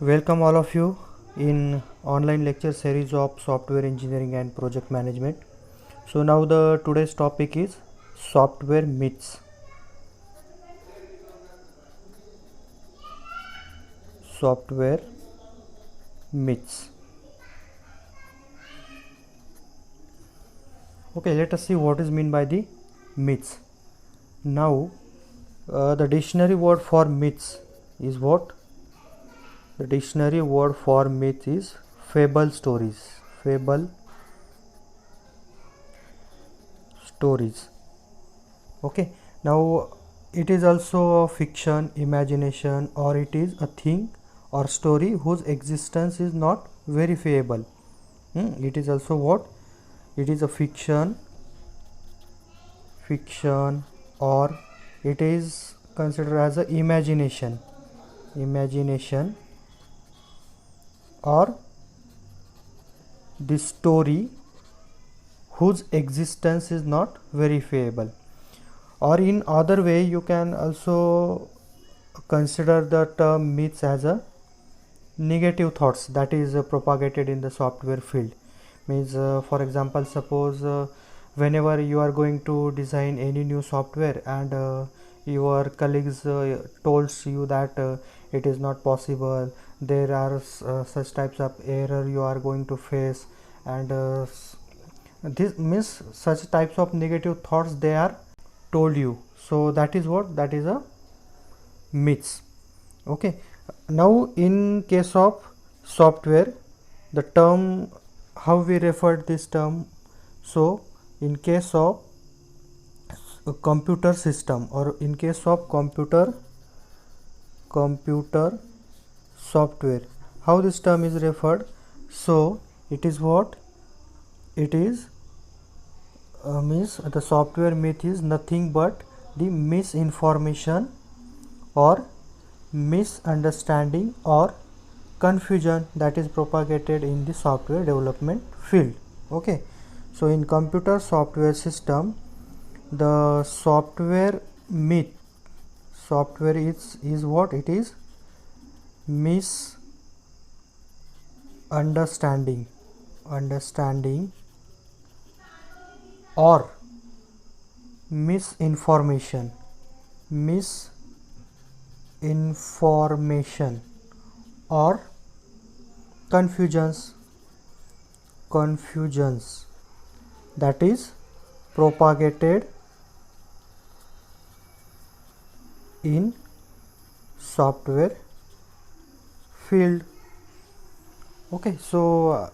Welcome all of you in online lecture series of software engineering and project management. So now the today's topic is software myths. Software myths. Okay, let us see what is meant by the myths. Now the dictionary word for myths is what? The dictionary word for myth is fable stories. Fable stories. Okay, now it is also a fiction, imagination, or it is a thing or story whose existence is not verifiable. It is also what? It is a fiction, or it is considered as a imagination, or the story whose existence is not verifiable. Or in other way, you can also consider the term myths as a negative thoughts that is propagated in the software field. Means for example, suppose whenever you are going to design any new software and your colleagues told you that it is not possible, there are such types of error you are going to face, and this means such types of negative thoughts they are told you. So that is what? That is a myths. Okay, now in case of software, the term, how we referred this term? So in case of a computer system, or in case of computer software, how this term is referred? So it is what? It is means the software myth is nothing but the misinformation or misunderstanding or confusion that is propagated in the software development field. Okay, so in computer software system, the software myth, software is what? It is misunderstanding or misinformation or confusions that is propagated in software field. Okay, so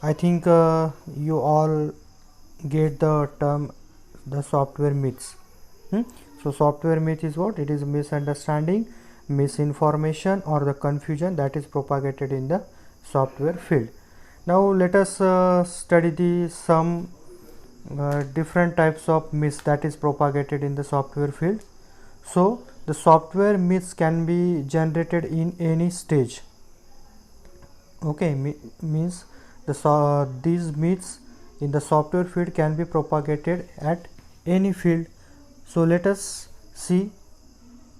I think you all get the term, the software myths. So software myth is what? It is misunderstanding, misinformation, or the confusion that is propagated in the software field. Now let us study the some different types of myths that is propagated in the software field. So the software myths can be generated in any stage. Okay, means these myths in the software field can be propagated at any field. So let us see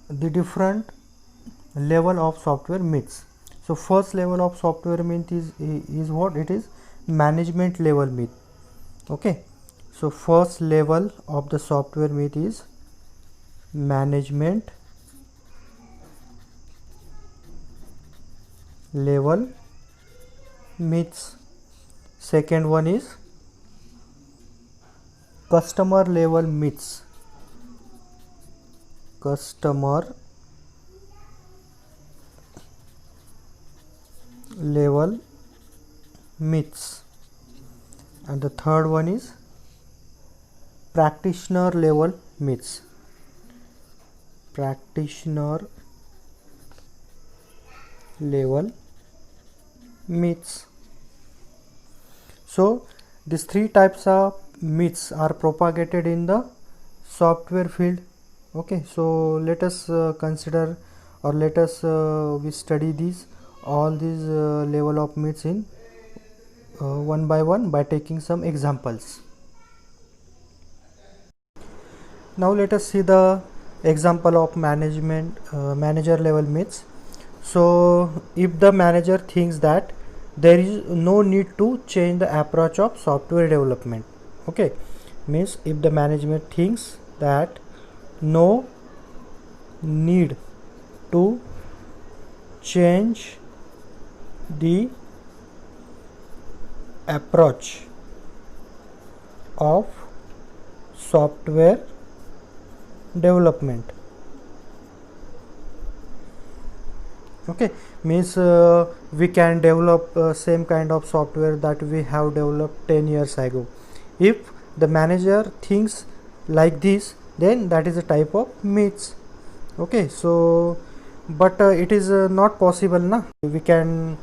the different level of software myths. So first level of software myth is what? It is management level myth. Okay, so first level of the software myth is management level myths. Second one is customer level myths. Customer level myths. And the third one is practitioner level myths. Practitioner level myths. So these three types of myths are propagated in the software field. Okay, so let us consider, or let us we study these all these level of myths in one by one by taking some examples. Now let us see the example of manager level myths. So if the manager thinks that there is no need to change the approach of software development, okay, means if the management thinks that no need to change the approach of software development, okay, means we can develop same kind of software that we have developed 10 years ago. If the manager thinks like this, then that is a type of myths, okay. So but it is not possible na, we can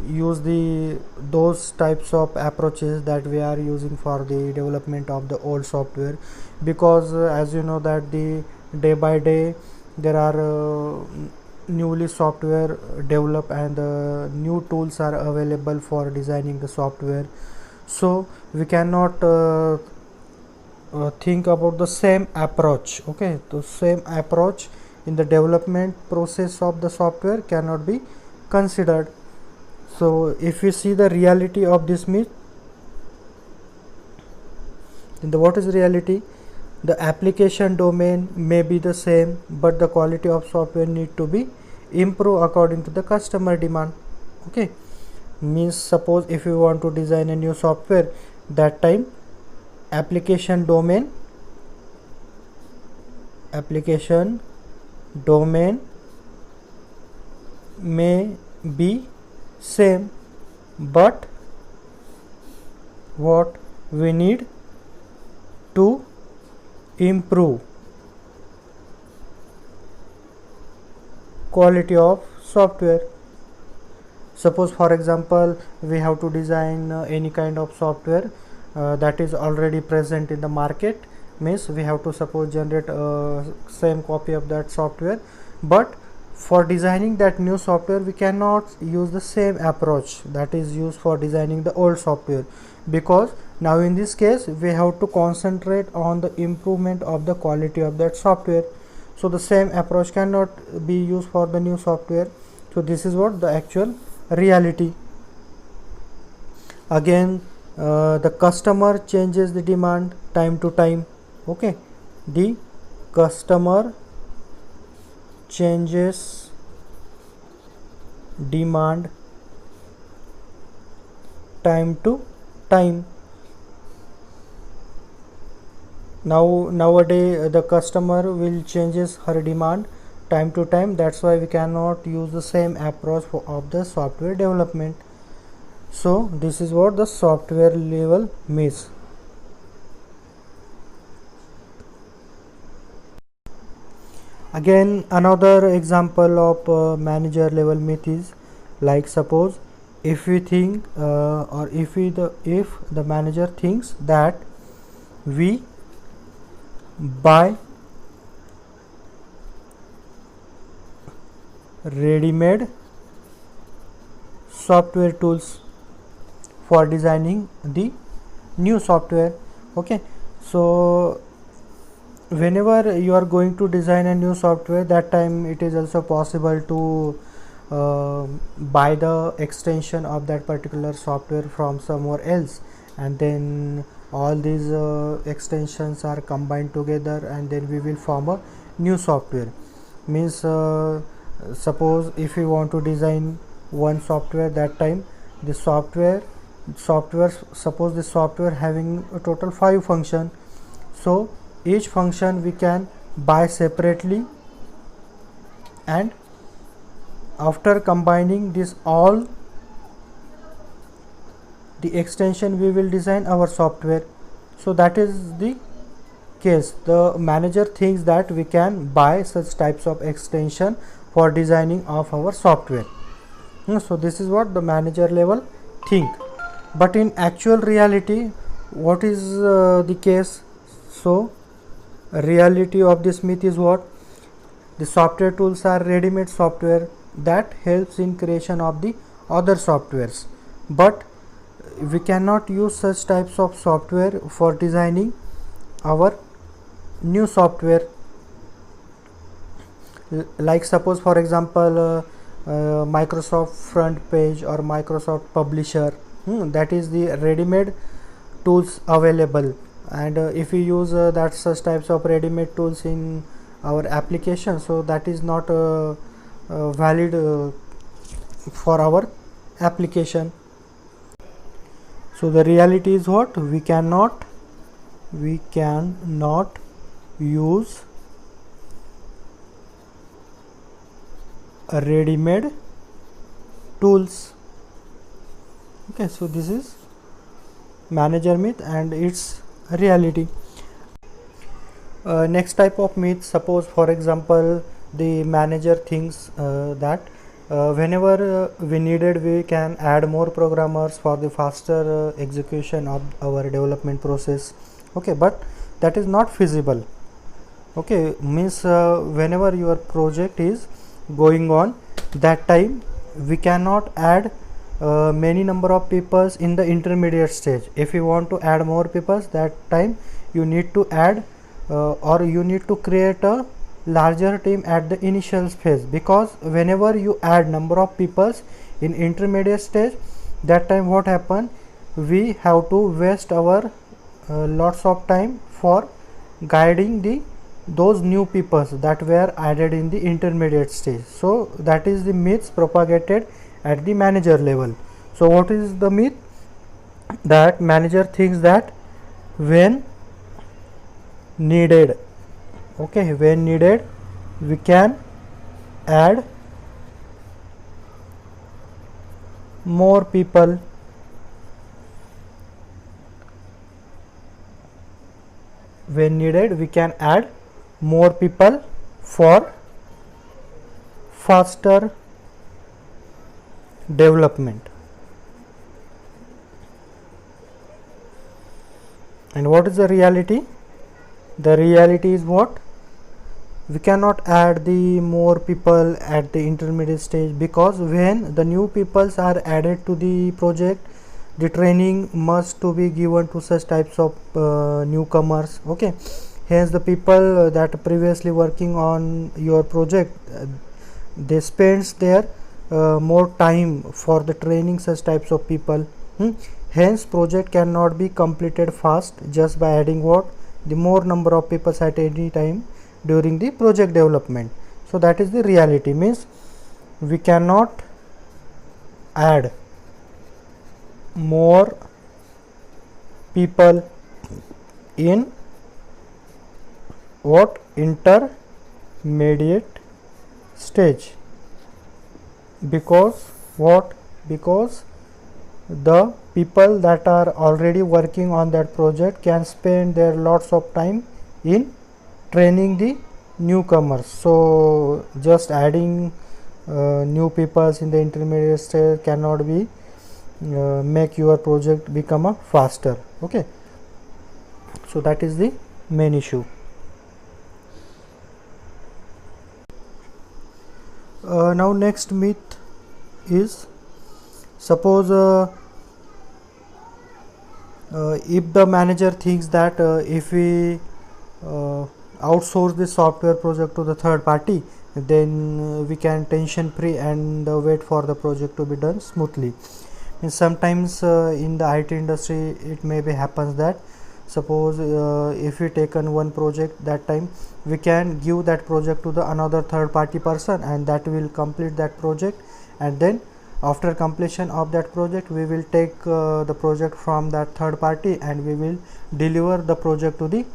use those types of approaches that we are using for the development of the old software, because as you know that the day by day there are newly software develop and new tools are available for designing the software. So we cannot think about the same approach, okay. The same approach in the development process of the software cannot be considered. So if we see the reality of this myth, then what is reality? The application domain may be the same, but the quality of software need to be improved according to the customer demand, okay. Means suppose if you want to design a new software, that time application domain may be same, but what we need to improve quality of software. Suppose for example we have to design any kind of software that is already present in the market, means we have to suppose generate same copy of that software, but for designing that new software we cannot use the same approach that is used for designing the old software, because now in this case we have to concentrate on the improvement of the quality of that software. So the same approach cannot be used for the new software. So this is what the actual reality. Again the customer changes the demand time to time, okay. The customer changes demand time to time. Nowadays the customer will changes her demand time to time, that's why we cannot use the same approach of the software development. So this is what the software level means. Again another example of manager level myth is, like suppose if we think or if the manager thinks that we buy ready-made software tools for designing the new software, okay. So whenever you are going to design a new software, that time it is also possible to buy the extension of that particular software from somewhere else, and then all these extensions are combined together and then we will form a new software. Means suppose if you want to design one software, that time the software suppose the software having a total 5 function, so each function we can buy separately, and after combining this all the extension we will design our software. So that is the case. The manager thinks that we can buy such types of extension for designing of our software. So this is what the manager level think, but in actual reality what is the case? So reality of this myth is what? The software tools are ready-made software that helps in creation of the other softwares, but we cannot use such types of software for designing our new software. Like suppose for example Microsoft front page or Microsoft publisher, that is the ready-made tools available, and if we use that such types of ready-made tools in our application, so that is not valid for our application. So the reality is what? We cannot use ready-made tools. Okay, so this is manager myth and its reality. Next type of myth, suppose for example the manager thinks that whenever we needed, we can add more programmers for the faster execution of our development process. Okay, but that is not feasible. Okay, means whenever your project is going on, that time we cannot add many number of people in the intermediate stage. If you want to add more people, that time you need to add or you need to create a larger team at the initial phase, because whenever you add number of people in intermediate stage, that time what happen, we have to waste our lots of time for guiding those new people that were added in the intermediate stage. So that is the myths propagated at the manager level. So what is the myth? That manager thinks that when needed, okay, when needed we can add more people. When needed we can add more people for faster development. And what is the reality? The reality is what? We cannot add the more people at the intermediate stage, because when the new peoples are added to the project, the training must to be given to such types of newcomers. Okay, hence the people that previously working on your project, they spends their more time for the training such types of people. Hence project cannot be completed fast just by adding what? The more number of people at any time during the project development. So that is the reality, means we cannot add more people in what? Intermediate stage, because what? Because the people that are already working on that project can spend their lots of time in training the newcomers. So just adding new peoples in the intermediate stage cannot be make your project become a faster. Okay, so that is the main issue. Now next myth is, suppose if the manager thinks that if we outsource the software project to the third party, then we can tension free and wait for the project to be done smoothly. And sometimes in the IT industry it may be happens that suppose if we taken one project, that time we can give that project to the another third party person, and that will complete that project, and then after completion of that project we will take the project from that third party and we will deliver the project to the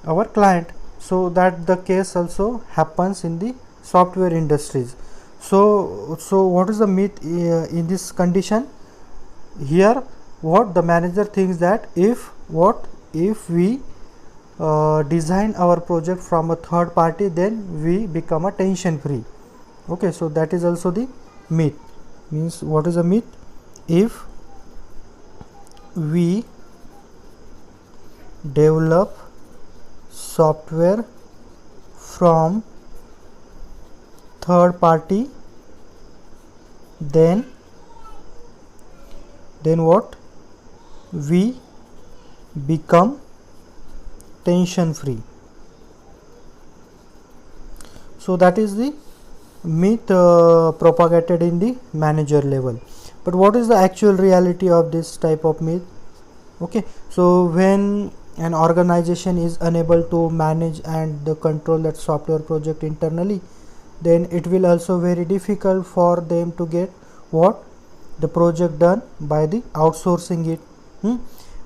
our client. So that the case also happens in the software industries. So what is the myth in this condition? Here what the manager thinks that if we design our project from a third party, then we become a tension free. Okay, so that is also the myth. Means what is a myth? If we develop software from third party, then what? We become tension free. So that is the myth propagated in the manager level. But what is the actual reality of this type of myth? Okay, so when an organization is unable to manage and control that software project internally, then it will also very difficult for them to get what the project done by the outsourcing it.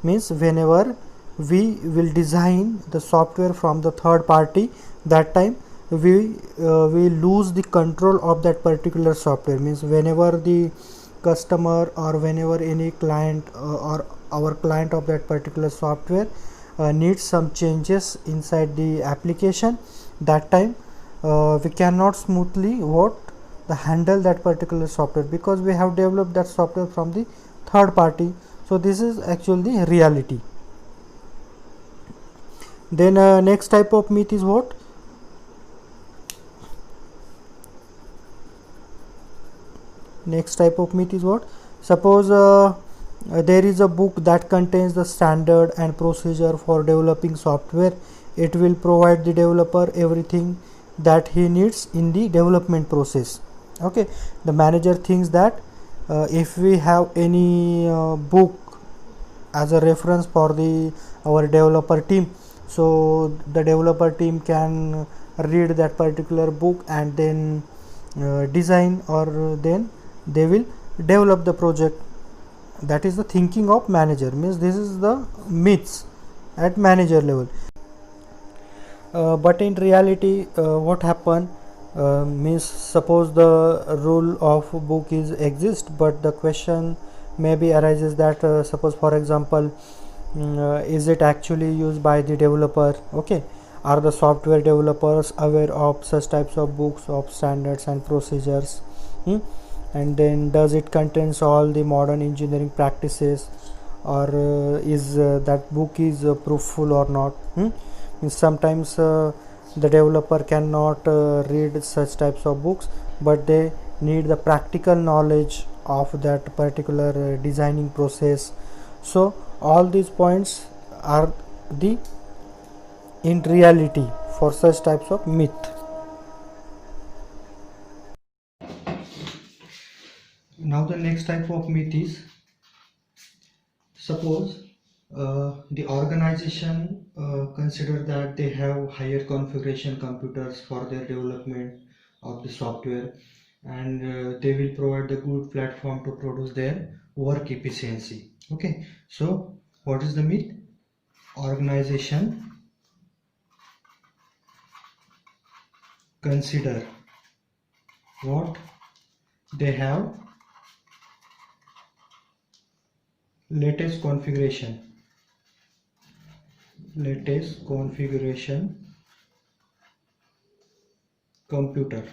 Means whenever we will design the software from the third party, that time we lose the control of that particular software. Means whenever the customer or whenever any client or our client of that particular software needs some changes inside the application, that time we cannot smoothly what the handle that particular software, because we have developed that software from the third party. So this is actually the reality. Then next type of myth is what? Next type of myth is what? Suppose there is a book that contains the standard and procedure for developing software. It will provide the developer everything that he needs in the development process. Okay, the manager thinks that if we have any book as a reference for the our developer team, so the developer team can read that particular book and then design, or then they will develop the project. That is the thinking of manager. Means this is the myths at manager level. But in reality what happen, means suppose the rule of book is exist, but the question maybe arises that suppose for example is it actually used by the developer? Okay, are the software developers aware of such types of books of standards and procedures? And then does it contains all the modern engineering practices, or is that book is proofful or not? Sometimes the developer cannot read such types of books, but they need the practical knowledge of that particular designing process. So all these points are the in reality for such types of myth. Now the next type of myth is, suppose the organization consider that they have higher configuration computers for their development of the software, and they will provide the good platform to produce their work efficiency. Okay, so what is the myth? Organization consider what they have latest configuration computer,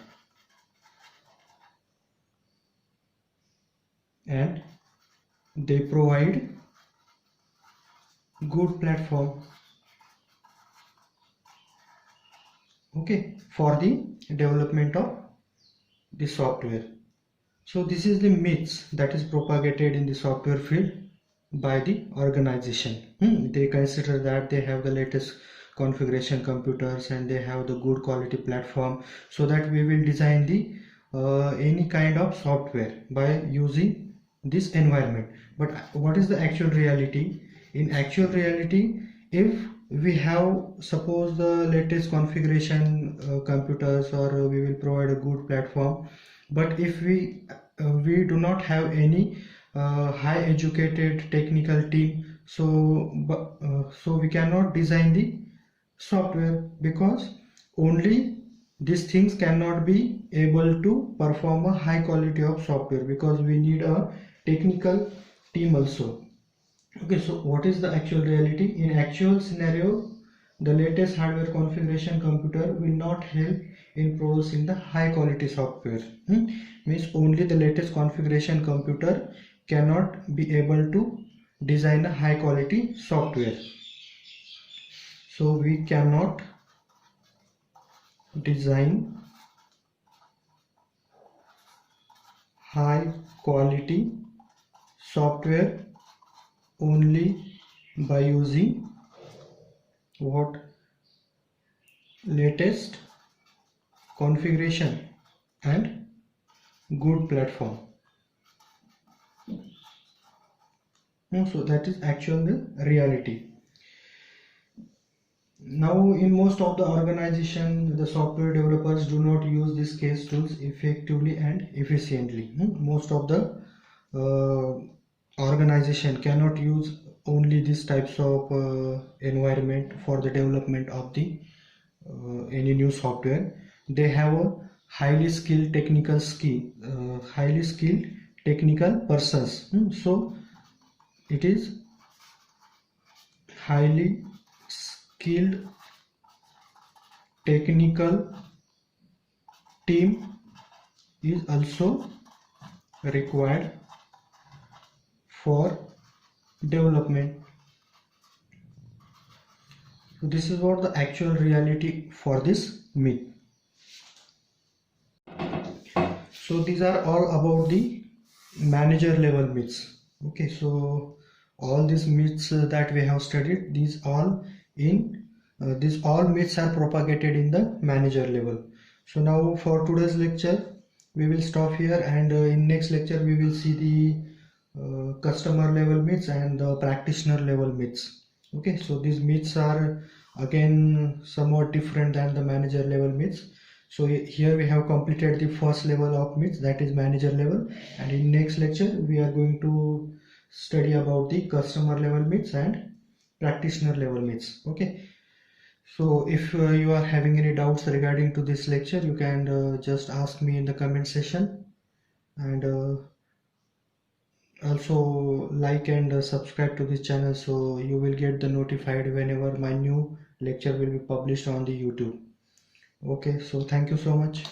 and they provide good platform, okay, for the development of the software. So this is the myths that is propagated in the software field by the organization. They consider that they have the latest configuration computers and they have the good quality platform, so that we will design the any kind of software by using this environment. But what is the actual reality? In actual reality, if we have suppose the latest configuration computers, or we will provide a good platform, but if we do not have any high educated technical team, so we cannot design the software, because only these things cannot be able to perform a high quality of software, because we need a technical team also. Okay, so what is the actual reality? In actual scenario, the latest hardware configuration computer will not help in producing the high quality software. Means only the latest configuration computer cannot be able to design a high quality software. So we cannot design high quality software only by using what? Latest configuration and good platform. So that is actual the reality. Now in most of the organization, the software developers do not use these case tools effectively and efficiently. Most of the organization cannot use only these types of environment for the development of the any new software. They have a highly skilled technical persons. So it is highly skilled technical team is also required for development. So this is what the actual reality for this myth. So these are all about the manager level myths. Okay, so all these myths that we have studied, these all myths are propagated in the manager level. So now for today's lecture we will stop here, and in next lecture we will see the customer level myths and the practitioner level myths. Okay, so these myths are again somewhat different than the manager level myths. So here we have completed the first level of myths, that is manager level, and in next lecture we are going to study about the customer level myths and practitioner level myths. Okay, so if you are having any doubts regarding to this lecture, you can just ask me in the comment section, and also like and subscribe to this channel so you will get the notified whenever my new lecture will be published on the YouTube. Okay, so thank you so much.